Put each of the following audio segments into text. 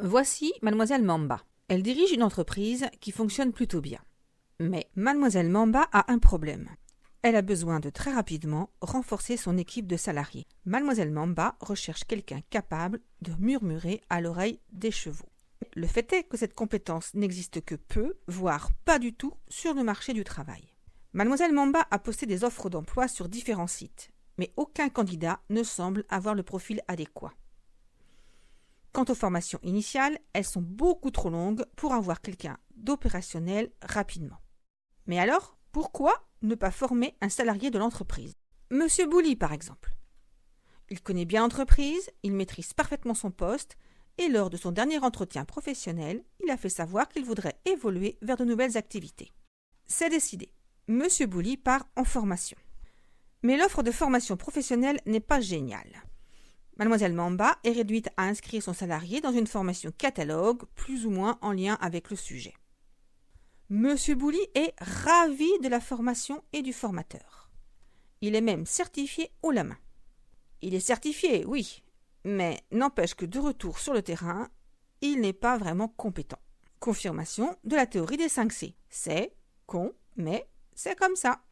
Voici Mademoiselle Mamba. Elle dirige une entreprise qui fonctionne plutôt bien. Mais Mademoiselle Mamba a un problème. Elle a besoin de très rapidement renforcer son équipe de salariés. Mademoiselle Mamba recherche quelqu'un capable de murmurer à l'oreille des chevaux. Le fait est que cette compétence n'existe que peu, voire pas du tout, sur le marché du travail. Mademoiselle Mamba a posté des offres d'emploi sur différents sites, mais aucun candidat ne semble avoir le profil adéquat. Quant aux formations initiales, elles sont beaucoup trop longues pour avoir quelqu'un d'opérationnel rapidement. Mais alors, pourquoi ne pas former un salarié de l'entreprise? Monsieur Bouli, par exemple. Il connaît bien l'entreprise, il maîtrise parfaitement son poste, et lors de son dernier entretien professionnel, il a fait savoir qu'il voudrait évoluer vers de nouvelles activités. C'est décidé. Monsieur Bouli part en formation. Mais l'offre de formation professionnelle n'est pas géniale. Mademoiselle Mamba est réduite à inscrire son salarié dans une formation catalogue plus ou moins en lien avec le sujet. Monsieur Bouli est ravi de la formation et du formateur. Il est même certifié haut la main. Il est certifié, oui, mais n'empêche que de retour sur le terrain, il n'est pas vraiment compétent. Confirmation de la théorie des 5 C. C'est con, mais c'est comme ça.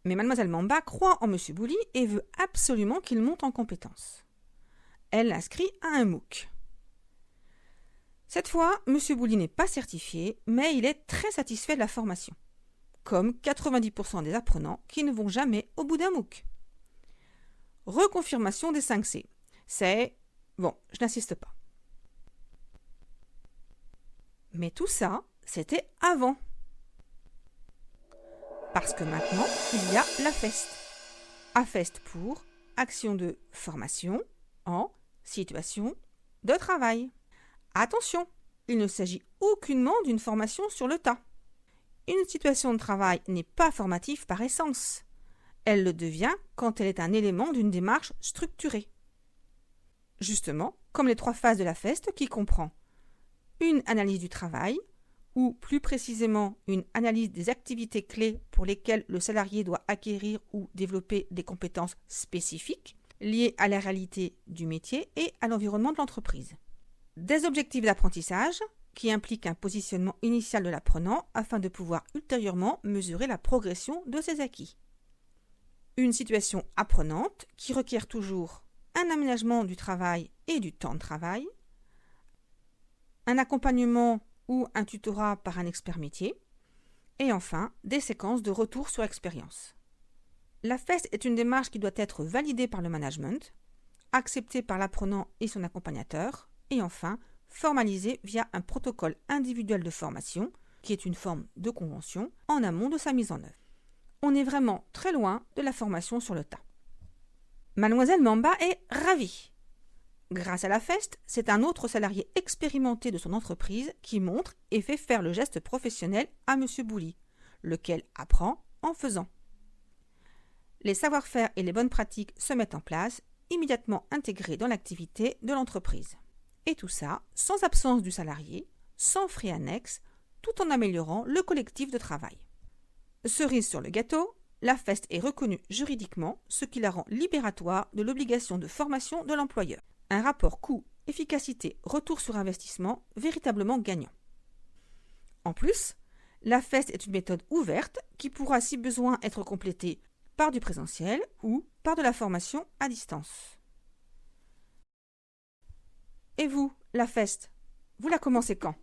Mais Mademoiselle Mamba croit en Monsieur Bouli et veut absolument qu'il monte en compétence. Elle l'inscrit à un MOOC. Cette fois, Monsieur Bouli n'est pas certifié, mais il est très satisfait de la formation, comme 90% des apprenants qui ne vont jamais au bout d'un MOOC. Reconfirmation des 5 C. C'est... Bon, je n'insiste pas. Mais tout ça, c'était avant. Parce que maintenant, il y a l'AFEST. AFEST pour action de formation en situation de travail. Attention, il ne s'agit aucunement d'une formation sur le tas. Une situation de travail n'est pas formative par essence. Elle le devient quand elle est un élément d'une démarche structurée. Justement, comme les 3 phases de l'AFEST qui comprend une analyse du travail, ou plus précisément une analyse des activités clés pour lesquelles le salarié doit acquérir ou développer des compétences spécifiques liées à la réalité du métier et à l'environnement de l'entreprise. Des objectifs d'apprentissage qui impliquent un positionnement initial de l'apprenant afin de pouvoir ultérieurement mesurer la progression de ses acquis. Une situation apprenante qui requiert toujours un aménagement du travail et du temps de travail, un accompagnement ou un tutorat par un expert métier, et enfin des séquences de retour sur expérience. La FEST est une démarche qui doit être validée par le management, acceptée par l'apprenant et son accompagnateur, et enfin formalisée via un protocole individuel de formation, qui est une forme de convention, en amont de sa mise en œuvre. On est vraiment très loin de la formation sur le tas. Mademoiselle Mamba est ravie. Grâce à la FEST, c'est un autre salarié expérimenté de son entreprise qui montre et fait faire le geste professionnel à Monsieur Bouli, lequel apprend en faisant. Les savoir-faire et les bonnes pratiques se mettent en place, immédiatement intégrés dans l'activité de l'entreprise. Et tout ça sans absence du salarié, sans frais annexes, tout en améliorant le collectif de travail. Cerise sur le gâteau, la FEST est reconnue juridiquement, ce qui la rend libératoire de l'obligation de formation de l'employeur. Un rapport coût, efficacité, retour sur investissement véritablement gagnant. En plus, la FEST est une méthode ouverte qui pourra si besoin être complétée par du présentiel ou par de la formation à distance. Et vous, la FEST, vous la commencez quand ?